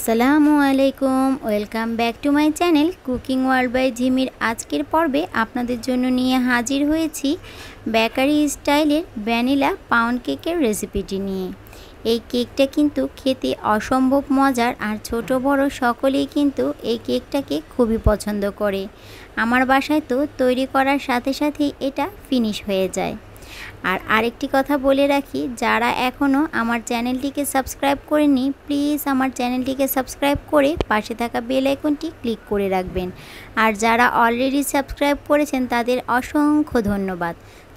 আসসালামু আলাইকুম, welcome back to my channel cooking world by ঝিমির। আজকের পর্বে আপনাদের জন্য নিয়ে হাজির হয়েছি বেকারি স্টাইলের ভ্যানিলা পাউন্ড কেকের রেসিপিটি নিয়ে। এই কেকটা কিন্তু খেতে অসম্ভব মজার, আর ছোট বড় সকলেই কিন্তু এই কেকটাকে খুবই পছন্দ করে। আমার বাসায় তো তৈরি করার সাথে সাথেই এটা ফিনিশ হয়ে যায়। আর আরেকটি কথা বলে রাখি, যারা এখনও আমার চ্যানেলটিকে সাবস্ক্রাইব করেননি প্লিজ আমার চ্যানেলটিকে সাবস্ক্রাইব করে পাশে থাকা বেল আইকনটি ক্লিক করে রাখবেন। আর যারা অলরেডি সাবস্ক্রাইব করেছেন তাদের অসংখ্য ধন্যবাদ।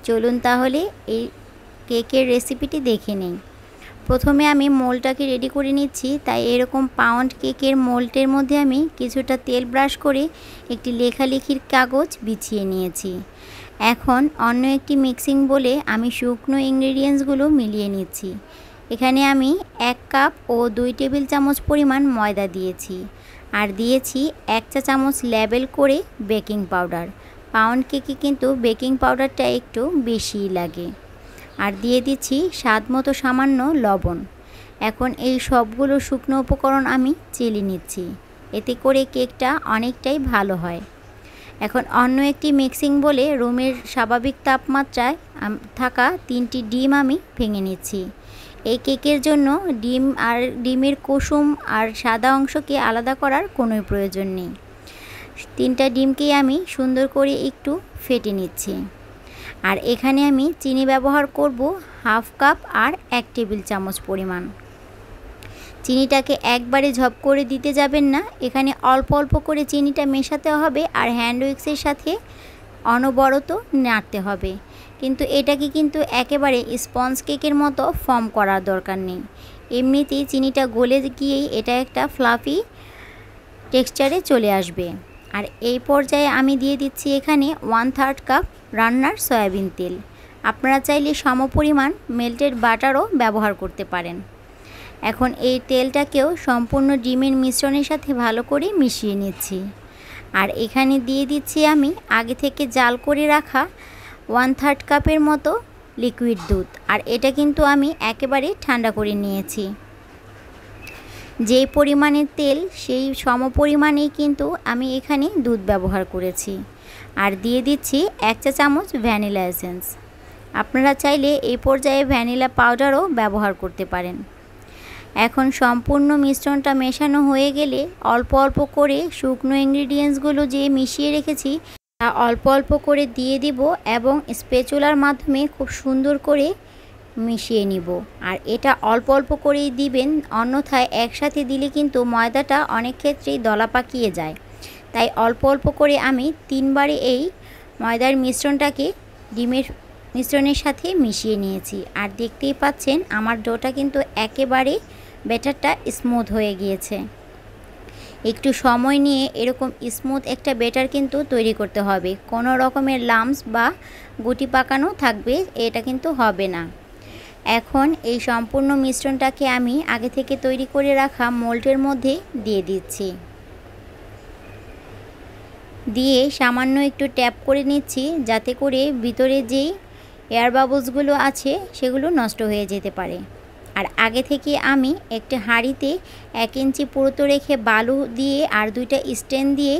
চলুন তাহলে এই কেকের রেসিপিটি দেখে নিই। প্রথমে আমি মোল্ডটাকে রেডি করে নিচ্ছি। তাই এরকম পাউন্ড কেকের মোল্ডের মধ্যে আমি কিছুটা তেল ব্রাশ করে একটি লেখালেখির কাগজ বিছিয়ে নিয়েছি। এখন অন্য একটি মিক্সিং বলে আমি শুকনো ইনগ্রেডিয়েন্টসগুলো মিলিয়ে নিচ্ছি। এখানে আমি 1 কাপ ও 2 টেবিল চামচ পরিমাণ ময়দা দিয়েছি, আর দিয়েছি 1 চা চামচ লেবেল করে বেকিং পাউডার। পাউন্ড কেকে কিন্তু বেকিং পাউডারটা একটু বেশিই লাগে। আর দিয়ে দিচ্ছি স্বাদ মতো সামান্য লবণ। এখন এই সবগুলো শুকনো উপকরণ আমি চেলে নিচ্ছি, এতে করে কেকটা অনেকটাই ভালো হয়। এখন অন্য একটি মিক্সিং বলে রুমের স্বাভাবিক তাপমাত্রায় থাকা 3টি ডিম আমি ভেঙে নিচ্ছি। এই কেকের জন্য ডিম আর ডিমের কুসুম আর সাদা অংশকে আলাদা করার কোনো প্রয়োজন নেই। 3টা ডিমকেই আমি সুন্দর করে একটু ফেটে নিচ্ছি। আর এখানে আমি চিনি ব্যবহার করব 1/2 কাপ আর 1 টেবিল চামচ পরিমাণ। চিনিটাকে একবারে ঝপ করে দিতে যাবেন না, এখানে অল্প অল্প করে চিনিটা মেশাতে হবে আর হ্যান্ড উইক্সের সাথে অনবরত নাড়তে হবে। কিন্তু এটাকে কিন্তু একেবারে স্পঞ্জ কেকের মতো ফর্ম করার দরকার নেই। এমনিতেই চিনিটা গলে গিয়েই এটা একটা ফ্লাফি টেক্সচারে চলে আসবে। আর এই পর্যায়ে আমি দিয়ে দিচ্ছি এখানে 1/3 কাপ রান্নার সয়াবিন তেল। আপনারা চাইলে সমপরিমাণ মেল্টেড বাটারও ব্যবহার করতে পারেন। এখন এই তেলটাকেও সম্পূর্ণ ডিমের মিশ্রণের সাথে ভালো করে মিশিয়ে নিচ্ছি। আর এখানে দিয়ে দিচ্ছি আমি আগে থেকে জাল করে রাখা 1/3 কাপের মতো লিকুইড দুধ। আর এটা কিন্তু আমি একেবারে ঠান্ডা করে নিয়েছি। যেই পরিমাণের তেল সেই সমপরিমাণেই কিন্তু আমি এখানে দুধ ব্যবহার করেছি। আর দিয়ে দিচ্ছি 1 চা চামচ ভ্যানিলা এসেন্স। আপনারা চাইলে এই পর্যায়ে ভ্যানিলা পাউডারও ব্যবহার করতে পারেন। এখন সম্পূর্ণ মিশ্রণটা মেশানো হয়ে গেলে অল্প অল্প করে শুকনো ইনগ্রেডিয়েন্টসগুলো যে মিশিয়ে রেখেছি তা অল্প অল্প করে দিয়ে দিব এবং স্প্যাচুলার মাধ্যমে খুব সুন্দর করে মিশিয়ে নিব। আর এটা অল্প অল্প করেই দিবেন, অন্যথায় একসাথে দিলে কিন্তু ময়দাটা অনেক ক্ষেত্রেই দলা পাকিয়ে যায়। তাই অল্প অল্প করে আমি 3 বারে এই ময়দার মিশ্রণটাকে ডিমের মিশ্রণের সাথে মিশিয়ে নিয়েছি। আর দেখতেই পাচ্ছেন আমার ডোটা কিন্তু একেবারে ব্যাটারটা স্মুথ হয়ে গিয়েছে। একটু সময় নিয়ে এরকম স্মুথ একটা ব্যাটার কিন্তু তৈরি করতে হবে। কোনো রকমের লাম্পস বা গুটি পাকানো থাকবে এটা কিন্তু হবে না। এখন এই সম্পূর্ণ মিশ্রণটাকে আমি আগে থেকে তৈরি করে রাখা মোল্ডের মধ্যে দিয়ে দিচ্ছি। দিয়ে সামান্য একটু ট্যাপ করে নিচ্ছি, যাতে করে ভিতরে যেই এয়ার বাবলসগুলো আছে সেগুলো নষ্ট হয়ে যেতে পারে। আর আগে থেকে আমি একটি হাঁড়িতে 1 ইঞ্চি পুরুতো রেখে বালু দিয়ে আর 2টা স্ট্যান্ড দিয়ে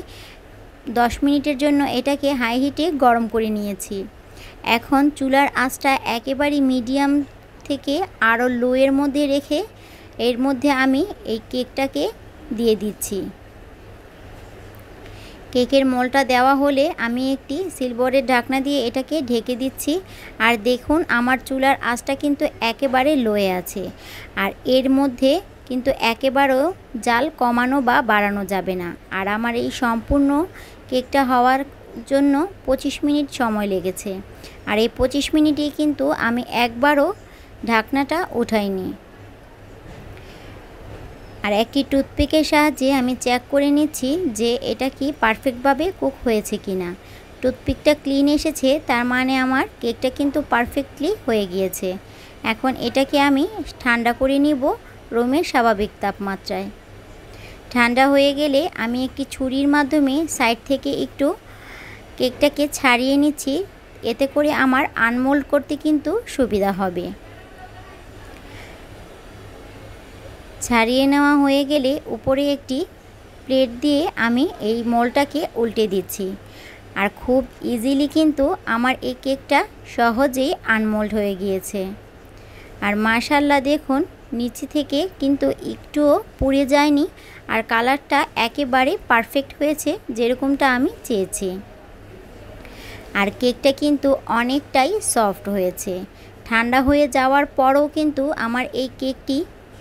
10 মিনিটের জন্য এটাকে হাই হিটে গরম করে নিয়েছি। এখন চুলার আঁচটা একেবারে মিডিয়াম থেকে আরও লোয়ের মধ্যে রেখে এর মধ্যে আমি এই কেকটাকে দিয়ে দিচ্ছি। কেকের মোলটা দেওয়া হলে আমি একটি সিলভারের ঢাকনা দিয়ে এটাকে ঢেকে দিচ্ছি। আর দেখুন আমার চুলার আঁচটা কিন্তু একেবারে লোয়ে আছে। আর এর মধ্যে কিন্তু একেবারেও জাল কমানো বা বাড়ানো যাবে না। আর আমার এই সম্পূর্ণ কেকটা হওয়ার জন্য 25 মিনিট সময় লেগেছে। আর এই 25 মিনিটেই কিন্তু আমি একবারও ঢাকনাটা উঠাইনি। আর একটি টুথপিকের সাহায্যে আমি চেক করে নিচ্ছি যে এটা কি পারফেক্টভাবে কুক হয়েছে কিনা। টুথপিকটা ক্লিন এসেছে, তার মানে আমার কেকটা কিন্তু পারফেক্টলি হয়ে গিয়েছে। এখন এটাকে আমি ঠান্ডা করে নিব রুমের স্বাভাবিক তাপমাত্রায়। ঠান্ডা হয়ে গেলে আমি একটি ছুরির মাধ্যমে সাইড থেকে একটু কেকটাকে ছাড়িয়ে নিচ্ছি, এতে করে আমার আনমোল্ড করতে কিন্তু সুবিধা হবে। ছাড়িয়ে নেওয়া হয়ে গেলে উপরে একটি প্লেট দিয়ে আমি এই মোলটাকে উল্টে দিচ্ছি। আর খুব ইজিলি কিন্তু আমার এই কেকটা সহজেই আনমোল্ড হয়ে গিয়েছে। আর মাশাআল্লাহ দেখুন নিচে থেকে কিন্তু একটুও পুড়ে যায়নি, আর কালারটা একেবারে পারফেক্ট হয়েছে যেরকমটা আমি চেয়েছি। আর কেকটা কিন্তু অনেকটাই সফট হয়েছে। ঠান্ডা হয়ে যাওয়ার পরও কিন্তু আমার এই কেকটি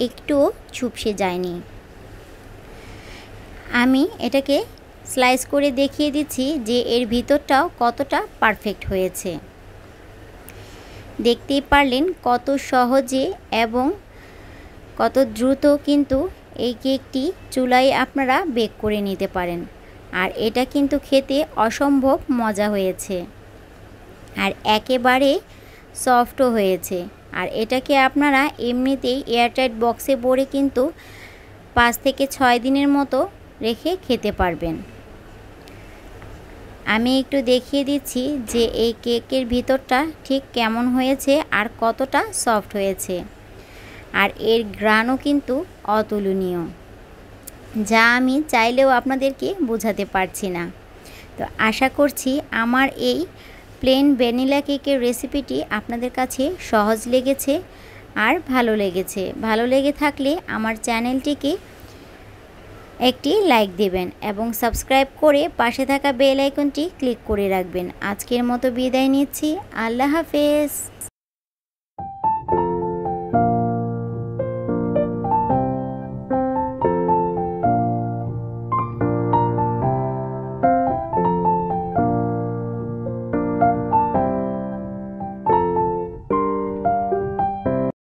একটুও চুপসে যায়নি। আমি এটাকে স্লাইস করে দেখিয়ে দিচ্ছি যে এর ভিতরটাও কতটা পারফেক্ট হয়েছে। দেখতেই পারলেন কত সহজে এবং কত দ্রুত কিন্তু এই কেকটি চুলায় আপনারা বেক করে নিতে পারেন। আর এটা কিন্তু খেতে অসম্ভব মজা হয়েছে, আর একেবারে সফটও হয়েছে। আর এটাকে আপনারা এমনিতেই এয়ারটাইট বক্সে ভরে কিন্তু 5 থেকে 6 দিনের মতো রেখে খেতে পারবেন। আমি একটু দেখিয়ে দিচ্ছি যে এই কেকের ভিতরটা ঠিক কেমন হয়েছে আর কতটা সফট হয়েছে। আর এর ঘ্রাণও কিন্তু অতুলনীয়, যা আমি চাইলেও আপনাদেরকে বোঝাতে পারছি না। তো আশা করছি আমার এই প্লেন ভ্যানিলা কেকের রেসিপিটি আপনাদের কাছে সহজ লেগেছে আর ভালো লেগেছে। ভালো লেগে থাকলে আমার চ্যানেলটিকে একটি লাইক দেবেন এবং সাবস্ক্রাইব করে পাশে থাকা বেল আইকনটি ক্লিক করে রাখবেন। আজকের মতো বিদায় নিচ্ছি। আল্লাহ হাফেজ।